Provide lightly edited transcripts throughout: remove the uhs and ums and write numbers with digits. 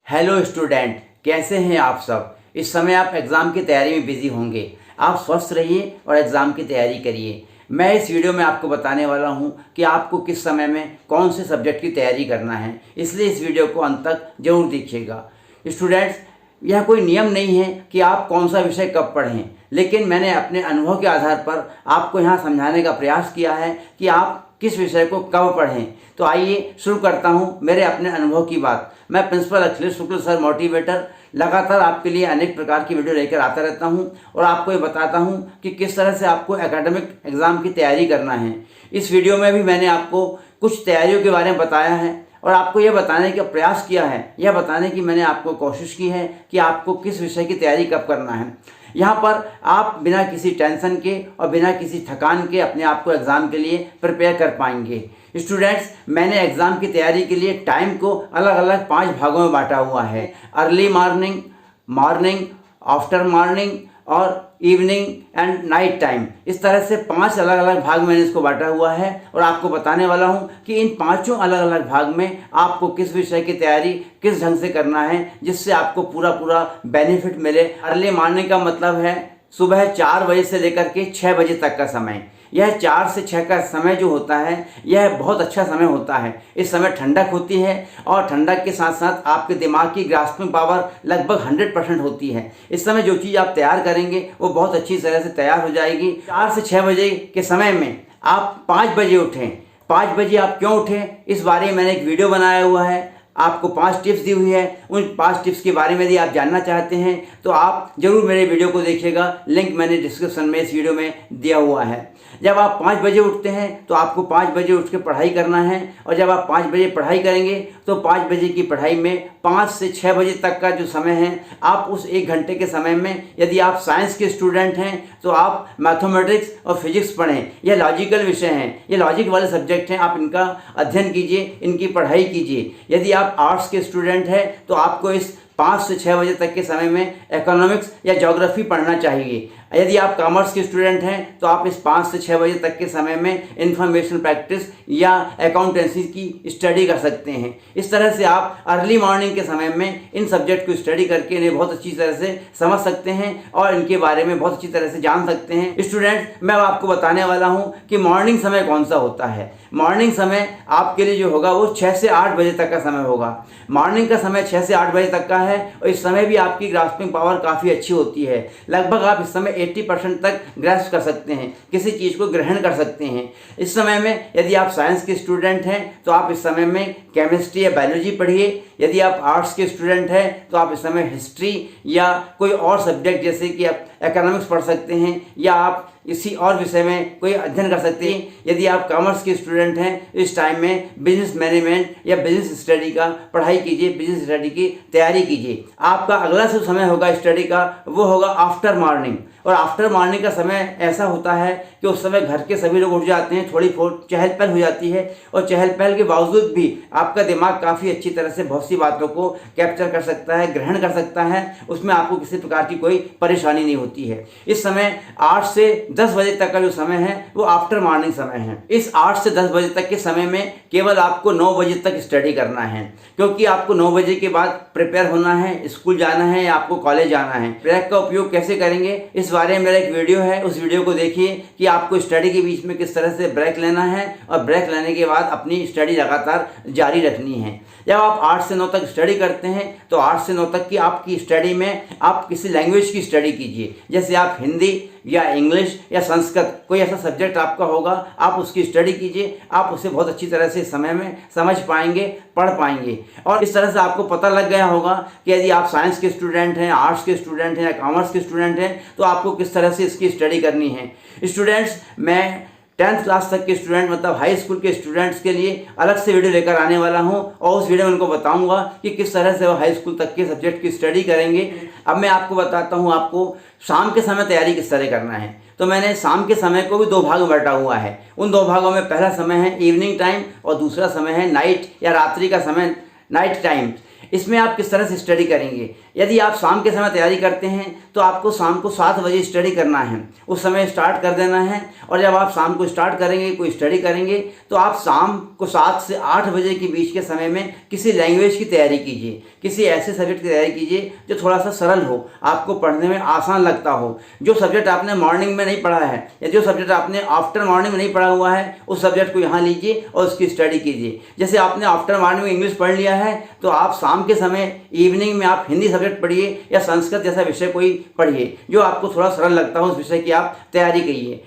Hello student, कैसे हैं आप सब। इस समय आप एग्ज़ाम की तैयारी में बिजी होंगे। आप स्वस्थ रहिए और एग्ज़ाम की तैयारी करिए। मैं इस वीडियो में आपको बताने वाला हूं कि आपको किस समय में कौन से सब्जेक्ट की तैयारी करना है, इसलिए इस वीडियो को अंत तक जरूर देखिएगा। स्टूडेंट्स, यह कोई नियम नहीं है कि आप कौन सा विषय कब पढ़ें, लेकिन मैंने अपने अनुभव के आधार पर आपको यहाँ समझाने का प्रयास किया है कि आप किस विषय को कब पढ़ें। तो आइए शुरू करता हूँ मेरे अपने अनुभव की बात। मैं प्रिंसिपल अखिलेश शुक्ल सर मोटिवेटर लगातार आपके लिए अनेक प्रकार की वीडियो लेकर आता रहता हूँ और आपको ये बताता हूँ कि किस तरह से आपको एकेडमिक एग्ज़ाम की तैयारी करना है। इस वीडियो में भी मैंने आपको कुछ तैयारियों के बारे में बताया है और आपको यह बताने का प्रयास किया है, यह बताने की मैंने आपको कोशिश की है कि आपको किस विषय की तैयारी कब करना है। यहाँ पर आप बिना किसी टेंशन के और बिना किसी थकान के अपने आप को एग्ज़ाम के लिए प्रिपेयर कर पाएंगे। स्टूडेंट्स, मैंने एग्ज़ाम की तैयारी के लिए टाइम को अलग अलग 5 भागों में बांटा हुआ है। Early morning, morning, after morning और इवनिंग एंड नाइट टाइम। इस तरह से 5 अलग अलग भाग मैंने इसको बांटा हुआ है और आपको बताने वाला हूँ कि इन 5 अलग अलग भाग में आपको किस विषय की तैयारी किस ढंग से करना है जिससे आपको पूरा बेनिफिट मिले। अर्ली मॉर्निंग का मतलब है सुबह 4 बजे से लेकर के 6 बजे तक का समय। यह 4 से 6 का समय जो होता है यह बहुत अच्छा समय होता है। इस समय ठंडक होती है और ठंडक के साथ साथ आपके दिमाग की ग्रास्पिंग पावर लगभग 100% होती है। इस समय जो चीज़ आप तैयार करेंगे वो बहुत अच्छी तरह से तैयार हो जाएगी। 4 से 6 बजे के समय में आप 5 बजे उठें। 5 बजे आप क्यों उठें, इस बारे में मैंने एक वीडियो बनाया हुआ है। आपको 5 टिप्स दी हुई है। उन 5 टिप्स के बारे में यदि आप जानना चाहते हैं तो आप ज़रूर मेरे वीडियो को देखिएगा। लिंक मैंने डिस्क्रिप्शन में इस वीडियो में दिया हुआ है। जब आप 5 बजे उठते हैं तो आपको 5 बजे उठ के पढ़ाई करना है और जब आप 5 बजे पढ़ाई करेंगे तो 5 बजे की पढ़ाई में 5 से 6 बजे तक का जो समय है, आप उस 1 घंटे के समय में यदि आप साइंस के स्टूडेंट हैं तो आप मैथमेटिक्स और फिजिक्स पढ़ें। यह लॉजिकल विषय हैं, ये लॉजिक वाले सब्जेक्ट हैं। आप इनका अध्ययन कीजिए, इनकी पढ़ाई कीजिए। यदि आप आर्ट्स के स्टूडेंट हैं तो आपको इस 5 से 6 बजे तक के समय में इकोनॉमिक्स या ज्योग्राफी पढ़ना चाहिए। यदि आप कॉमर्स के स्टूडेंट हैं तो आप इस 5 से 6 बजे तक के समय में इंफॉर्मेशन प्रैक्टिस या अकाउंटेंसी की स्टडी कर सकते हैं। इस तरह से आप अर्ली मॉर्निंग के समय में इन सब्जेक्ट को स्टडी करके इन्हें बहुत अच्छी तरह से समझ सकते हैं और इनके बारे में बहुत अच्छी तरह से जान सकते हैं। स्टूडेंट्स, मैं आपको बताने वाला हूँ कि मॉर्निंग समय कौन सा होता है। मॉर्निंग समय आपके लिए जो होगा वो 6 से 8 बजे तक का समय होगा। मॉर्निंग का समय 6 से 8 बजे तक का है और इस समय भी आपकी ग्रास्पिंग पावर काफ़ी अच्छी होती है। लगभग आप इस समय 80% तक ग्रैस्प कर सकते हैं, किसी चीज़ को ग्रहण कर सकते हैं। इस समय में यदि आप साइंस के स्टूडेंट हैं तो आप इस समय में केमिस्ट्री या बायोलॉजी पढ़िए। यदि आप आर्ट्स के स्टूडेंट हैं तो आप इस समय हिस्ट्री या कोई और सब्जेक्ट जैसे कि आप इकोनॉमिक्स पढ़ सकते हैं या आप किसी और विषय में कोई अध्ययन कर सकते हैं। यदि आप कॉमर्स के स्टूडेंट हैं इस टाइम में बिजनेस मैनेजमेंट या बिजनेस स्टडी का पढ़ाई कीजिए, बिजनेस स्टडी की तैयारी कीजिए। आपका अगला जो समय होगा स्टडी का वो होगा आफ्टर मॉर्निंग। और आफ्टर मॉर्निंग का समय ऐसा होता है कि उस समय घर के सभी लोग उठ जाते हैं, थोड़ी चहल पहल हो जाती है और चहल पहल के बावजूद भी आपका दिमाग काफ़ी अच्छी तरह से बहुत सी बातों को कैप्चर कर सकता है, ग्रहण कर सकता है। उसमें आपको किसी प्रकार की कोई परेशानी नहीं होती है। इस समय 8 से 10 बजे तक का जो समय है वो आफ्टर मॉर्निंग समय है। इस 8 से 10 बजे तक के समय में केवल आपको 9 बजे तक स्टडी करना है, क्योंकि आपको 9 बजे के बाद प्रिपेयर होना है, स्कूल जाना है या आपको कॉलेज जाना है। ब्रेक का उपयोग कैसे करेंगे इस बारे में मेरा एक वीडियो है, उस वीडियो को देखिए कि आपको स्टडी के बीच में किस तरह से ब्रेक लेना है और ब्रेक लेने के बाद अपनी स्टडी लगातार जारी रखनी है। जब आप 8 से 9 तक स्टडी करते हैं तो 8 से 9 तक की आपकी स्टडी में आप किसी लैंग्वेज की स्टडी कीजिए। जैसे आप हिंदी या इंग्लिश या संस्कृत कोई ऐसा सब्जेक्ट आपका होगा, आप उसकी स्टडी कीजिए। आप उसे बहुत अच्छी तरह से समय में समझ पाएंगे, पढ़ पाएंगे और इस तरह से आपको पता लग गया होगा कि यदि आप साइंस के स्टूडेंट हैं, आर्ट्स के स्टूडेंट हैं या कॉमर्स के स्टूडेंट हैं तो आपको किस तरह से इसकी स्टडी करनी है। स्टूडेंट्स, मैं 10th क्लास तक के स्टूडेंट मतलब हाई स्कूल के स्टूडेंट्स के लिए अलग से वीडियो लेकर आने वाला हूं और उस वीडियो में उनको बताऊंगा कि किस तरह से वो हाई स्कूल तक के सब्जेक्ट की स्टडी करेंगे। अब मैं आपको बताता हूं आपको शाम के समय तैयारी किस तरह करना है। तो मैंने शाम के समय को भी 2 भाग में बांटा हुआ है। उन 2 भागों में पहला समय है इवनिंग टाइम और दूसरा समय है नाइट या रात्रि का समय, नाइट टाइम। इसमें आप किस तरह से स्टडी करेंगे। यदि आप शाम के समय तैयारी करते हैं तो आपको शाम को 7 बजे स्टडी करना है, उस समय स्टार्ट कर देना है। और जब आप शाम को स्टार्ट करेंगे, कोई स्टडी करेंगे, तो आप शाम को 7 से 8 बजे के बीच के समय में किसी लैंग्वेज की तैयारी कीजिए, किसी ऐसे सब्जेक्ट की तैयारी कीजिए जो थोड़ा सा सरल हो, आपको पढ़ने में आसान लगता हो। जो सब्जेक्ट आपने मॉर्निंग में नहीं पढ़ा है या जो सब्जेक्ट आपने आफ्टर मॉर्निंग में नहीं पढ़ा हुआ है, उस सब्जेक्ट को यहाँ लीजिए और उसकी स्टडी कीजिए। जैसे आपने आफ्टर मॉर्निंग में इंग्लिश पढ़ लिया है, तो आप शाम के समय इवनिंग में आप हिंदी सब्जेक्ट पढ़िए या संस्कृत जैसा विषय कोई पढ़िए जो आपको थोड़ा सरल लगता हो, उस विषय की आप तैयारी करिए।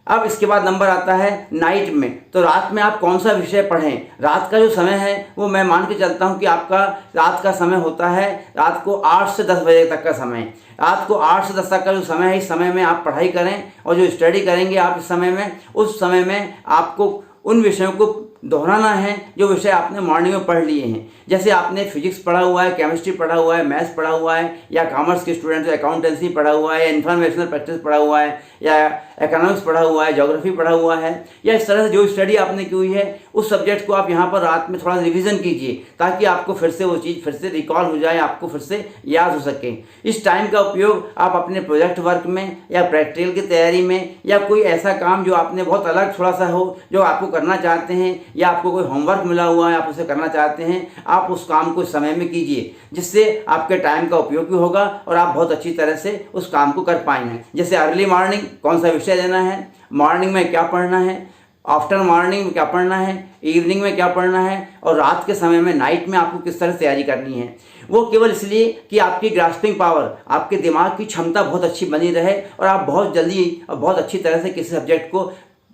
अब इसके बाद नंबर आता है नाइट में। तो रात में आप कौन सा विषय पढ़ें। रात का जो समय है वो मैं मान के चलता हूँ कि आपका रात का समय होता है रात को 8 से 10 बजे तक का समय। रात को 8 से 10 तक का जो समय है, इस समय में आप पढ़ाई करें और जो स्टडी करेंगे आप इस समय में, उस समय में आपको उन विषयों को दोहराना है जो विषय आपने मॉर्निंग में पढ़ लिए हैं। जैसे आपने फिजिक्स पढ़ा हुआ है, केमिस्ट्री पढ़ा हुआ है, मैथ्स पढ़ा हुआ है, या कॉमर्स के स्टूडेंट तो अकाउंटेंसी पढ़ा हुआ है, या इन्फॉर्मेशनल प्रैक्टिस पढ़ा हुआ है, या इकोनॉमिक्स पढ़ा हुआ है, ज्योग्राफी पढ़ा हुआ है, या इस तरह से जो स्टडी आपने की हुई है उस सब्जेक्ट को आप यहाँ पर रात में थोड़ा रिवीजन कीजिए ताकि आपको फिर से वो चीज़ फिर से रिकॉल हो जाए, आपको फिर से याद हो सके। इस टाइम का उपयोग आप अपने प्रोजेक्ट वर्क में या प्रैक्टिकल की तैयारी में या कोई ऐसा काम जो आपने बहुत अलग थोड़ा सा हो, जो आपको करना चाहते हैं, या आपको कोई होमवर्क मिला हुआ है आप उसे करना चाहते हैं, आप उस काम को समय में कीजिए, जिससे आपके टाइम का उपयोग भी होगा और आप बहुत अच्छी तरह से उस काम को कर पाएंगे। जैसे अर्ली मॉर्निंग कौन सा विषय लेना है, मॉर्निंग में क्या पढ़ना है, आफ्टर मॉर्निंग में क्या पढ़ना है, इवनिंग में क्या पढ़ना है, और रात के समय में नाइट में आपको किस तरह से तैयारी करनी है। वो केवल इसलिए कि आपकी ग्रास्पिंग पावर, आपके दिमाग की क्षमता बहुत अच्छी बनी रहे और आप बहुत जल्दी और बहुत अच्छी तरह से किसी सब्जेक्ट को,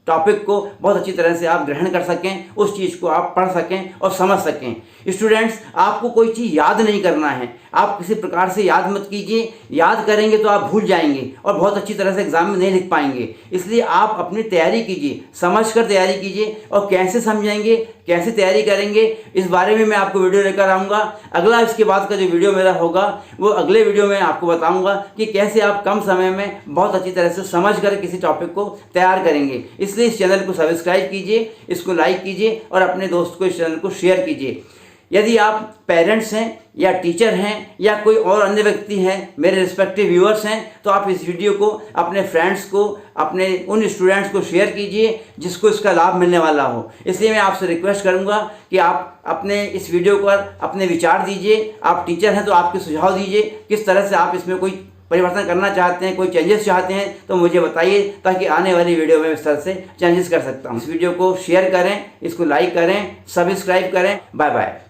टॉपिक को बहुत अच्छी तरह से आप ग्रहण कर सकें, उस चीज़ को आप पढ़ सकें और समझ सकें। स्टूडेंट्स, आपको कोई चीज़ याद नहीं करना है, आप किसी प्रकार से याद मत कीजिए। याद करेंगे तो आप भूल जाएंगे और बहुत अच्छी तरह से एग्जाम में नहीं लिख पाएंगे। इसलिए आप अपनी तैयारी कीजिए, समझकर तैयारी कीजिए, और कैसे समझेंगे, कैसे तैयारी करेंगे, इस बारे में मैं आपको वीडियो लेकर आऊँगा। अगला इसके बाद का जो वीडियो मेरा होगा वो अगले वीडियो में आपको बताऊँगा कि कैसे आप कम समय में बहुत अच्छी तरह से समझ कर किसी टॉपिक को तैयार करेंगे। इसलिए इस चैनल को सब्सक्राइब कीजिए, इसको लाइक कीजिए और अपने दोस्त को इस चैनल को शेयर कीजिए। यदि आप पेरेंट्स हैं या टीचर हैं या कोई और अन्य व्यक्ति हैं, मेरे रिस्पेक्टिव व्यूअर्स हैं, तो आप इस वीडियो को अपने फ्रेंड्स को, अपने उन स्टूडेंट्स को शेयर कीजिए जिसको इसका लाभ मिलने वाला हो। इसलिए मैं आपसे रिक्वेस्ट करूंगा कि आप अपने इस वीडियो पर अपने विचार दीजिए। आप टीचर हैं तो आपके सुझाव दीजिए, किस तरह से आप इसमें कोई परिवर्तन करना चाहते हैं, कोई चेंजेस चाहते हैं तो मुझे बताइए, ताकि आने वाली वीडियो में इस तरह से चेंजेस कर सकता हूँ। इस वीडियो को शेयर करें, इसको लाइक करें, सब्सक्राइब करें। Bye bye.